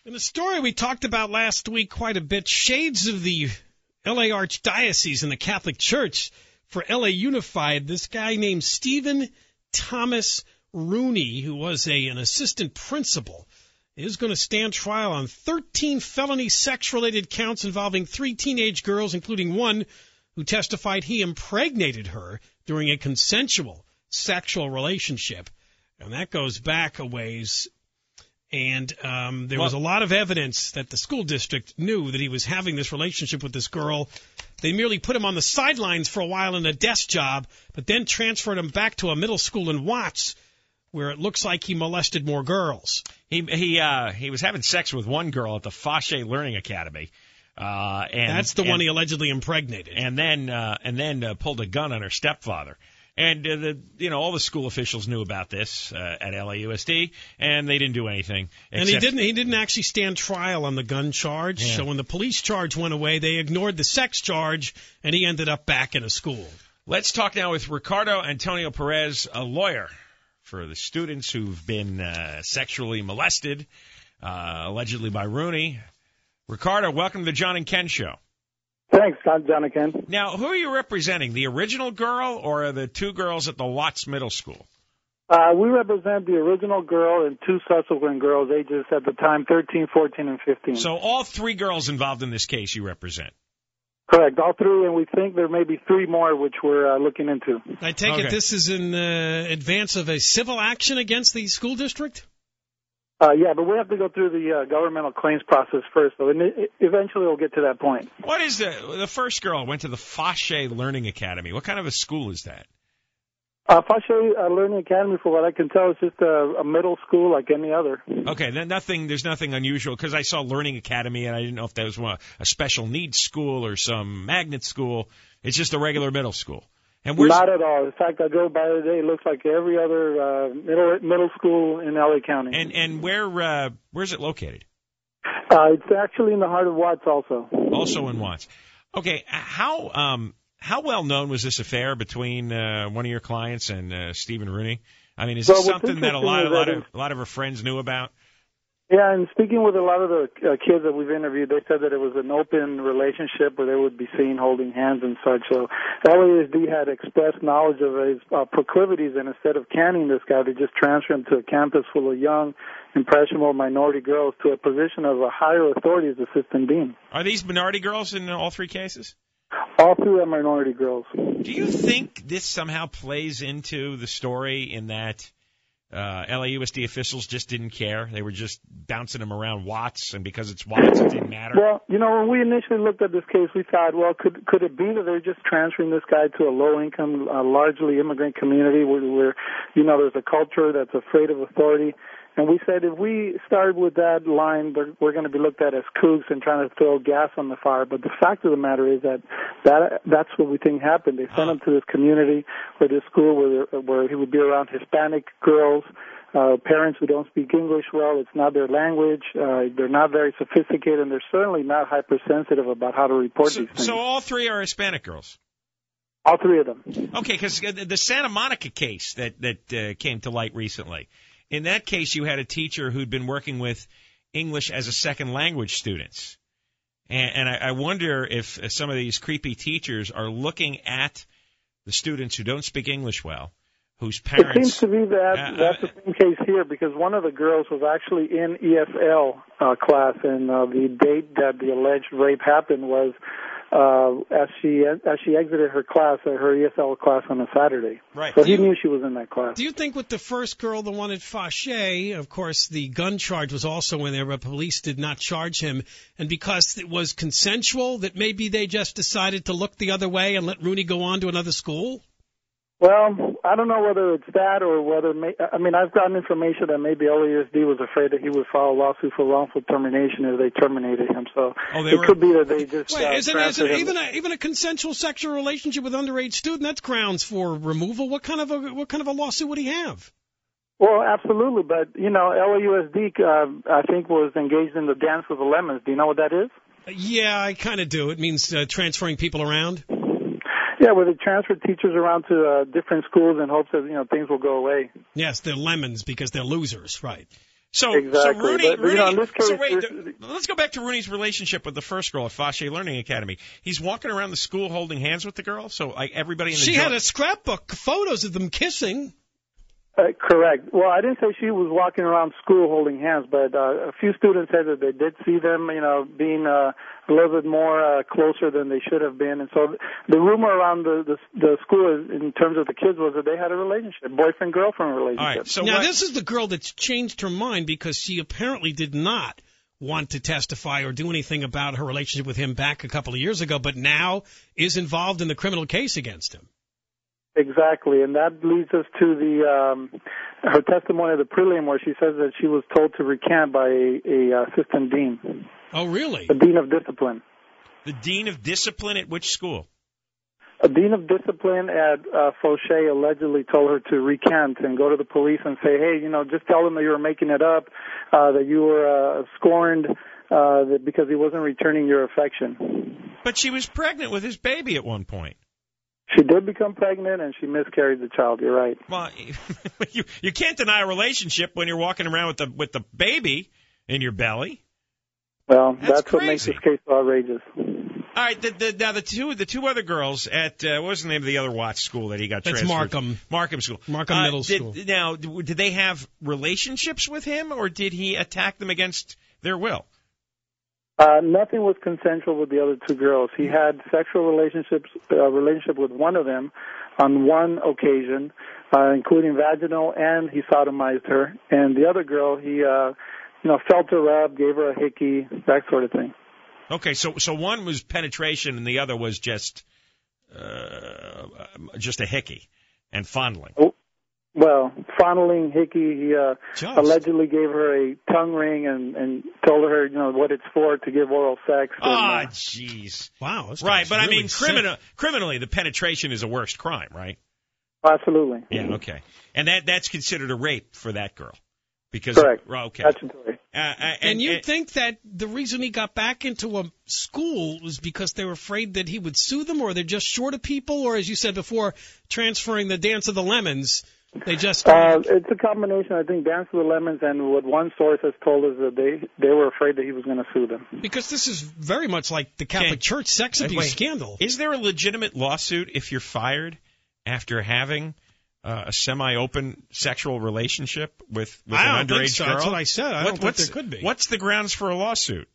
In a story we talked about last week quite a bit, shades of the L.A. Archdiocese and the Catholic Church for L.A. Unified. This guy named Stephen Thomas Rooney, who was an assistant principal, is going to stand trial on 13 felony sex-related counts involving 3 teenage girls, including one who testified he impregnated her during a consensual sexual relationship. And that goes back a ways. And there was a lot of evidence that the school district knew that he was having this relationship with this girl. They merely put him on the sidelines for a while in a desk job, but then transferred him back to a middle school in Watts, where it looks like he molested more girls. He was having sex with one girl at the Fauché Learning Academy. And that's the one he allegedly impregnated. And then pulled a gun on her stepfather. And, all the school officials knew about this at LAUSD, and they didn't do anything. And he didn't actually stand trial on the gun charge. Yeah. So when the police charge went away, they ignored the sex charge, and he ended up back in a school. Let's talk now with Ricardo Antonio Perez, a lawyer for the students who've been sexually molested, allegedly by Rooney. Ricardo, welcome to the John and Ken Show. Thanks, John and Ken. Now, who are you representing, the original girl or the 2 girls at the Watts Middle School? We represent the original girl and 2 subsequent girls, ages at the time 13, 14, and 15. So all 3 girls involved in this case you represent? Correct, all 3, and we think there may be 3 more which we're looking into. I take it this is in advance of a civil action against the school district? Yeah, but we have to go through the governmental claims process first, so eventually we'll get to that point. What is the first girl went to the Fauché Learning Academy? What kind of a school is that? Fauché Learning Academy, for what I can tell, is just a middle school like any other. Okay, then there's nothing unusual, because I saw Learning Academy, and I didn't know if that was a special needs school or some magnet school. It's just a regular middle school. And not at all. In fact, I drove by today. It looks like every other middle school in L.A. County. And where's it located? It's actually in the heart of Watts also. Also in Watts. Okay, how well known was this affair between one of your clients and Stephen Rooney? I mean, is this something that a lot of her friends knew about? Yeah, and speaking with a lot of the kids that we've interviewed, they said that it was an open relationship where they would be seen holding hands and such. So LASD had expressed knowledge of his proclivities, and instead of canning this guy, they just transferred him to a campus full of young, impressionable minority girls to a position of a higher authority as assistant dean. Are these minority girls in all 3 cases? All 3 are minority girls. Do you think this somehow plays into the story in that LAUSD officials just didn't care? They were just bouncing him around Watts, and because it's Watts, it didn't matter? Well, when we initially looked at this case, we thought, well, could it be that they're just transferring this guy to a low-income, largely immigrant community where there's a culture that's afraid of authority? And we said if we started with that line, we're going to be looked at as kooks and trying to throw gas on the fire. But the fact of the matter is that's what we think happened. They sent him to this community or this school where he would be around Hispanic girls, parents who don't speak English well. It's not their language. They're not very sophisticated, and they're certainly not hypersensitive about how to report these things. So all 3 are Hispanic girls? All 3 of them. Okay, because the Santa Monica case that came to light recently, in that case, you had a teacher who'd been working with English as a second language students. And I wonder if some of these creepy teachers are looking at the students who don't speak English well, whose parents... It seems to be that's the same case here, because one of the girls was actually in ESL class, and the date that the alleged rape happened was as she exited her class, her ESL class on a Saturday. Right. So he knew she was in that class. Do you think with the first girl, the one at Fauché, of course, the gun charge was also in there, but police did not charge him, and because it was consensual, that maybe they just decided to look the other way and let Rooney go on to another school? Well, I don't know whether it's that or whether, I've gotten information that maybe LASD was afraid that he would file a lawsuit for wrongful termination if they terminated him. So could be that they just isn't even a consensual sexual relationship with underage student, that's grounds for removal. What kind of a lawsuit would he have? Well, absolutely, but LAUSD I think was engaged in the dance with the lemons. Do you know what that is? Yeah, I kind of do. It means transferring people around. Yeah, where they transfer teachers around to different schools in hopes that things will go away. Yes, they're lemons because they're losers, right? So Exactly. Rooney, in this case, let's go back to Rooney's relationship with the first girl at Fauché Learning Academy. He's walking around the school holding hands with the girl, so like everybody in the She had a scrapbook, photos of them kissing. Correct. Well, I didn't say she was walking around school holding hands, but a few students said that they did see them, being a little bit more closer than they should have been. And so the rumor around the school in terms of the kids was that they had a relationship, boyfriend-girlfriend relationship. All right, so now, this is the girl that's changed her mind because she apparently did not want to testify or do anything about her relationship with him back a couple of years ago, but now is involved in the criminal case against him. Exactly, and that leads us to her testimony at the prelim, where she says that she was told to recant by a assistant dean. Oh, really? The dean of discipline. The dean of discipline at which school? A dean of discipline at Fauché allegedly told her to recant and go to the police and say, hey, just tell them that you were making it up, that you were scorned because he wasn't returning your affection. But she was pregnant with his baby at one point. She did become pregnant, and she miscarried the child. You're right. Well, you can't deny a relationship when you're walking around with the baby in your belly. Well, that's what crazy. makes this case so outrageous. All right, now the two other girls at what was the name of the other Watts school that he got transferred? That's Markham School. Markham Middle School. Now, did they have relationships with him, or did he attack them against their will? Nothing was consensual with the other two girls. He had sexual relationship with one of them on one occasion, including vaginal, and he sodomized her. And the other girl, he felt her up, gave her a hickey, that sort of thing. Okay, so one was penetration and the other was just a hickey and fondling. Oh. Well, fondling, hickey, he allegedly gave her a tongue ring and told her, what it's for, to give oral sex. Ah, jeez. Wow. Right, but really criminally, the penetration is a worst crime, right? Absolutely. Yeah, okay. And that's considered a rape for that girl. Correct. Okay. Statutory. And you think that the reason he got back into a school was because they were afraid that he would sue them, or they're just short of people, or, as you said before, transferring the Dance of the Lemons, they just... It's a combination, I think, Dance of the Lemons, and what one source has told us that they were afraid that he was going to sue them. Because this is very much like the Catholic Church sex abuse scandal. Is there a legitimate lawsuit if you're fired after having a semi-open sexual relationship with an underage girl? That's what I said. I don't think there could be. What's the grounds for a lawsuit?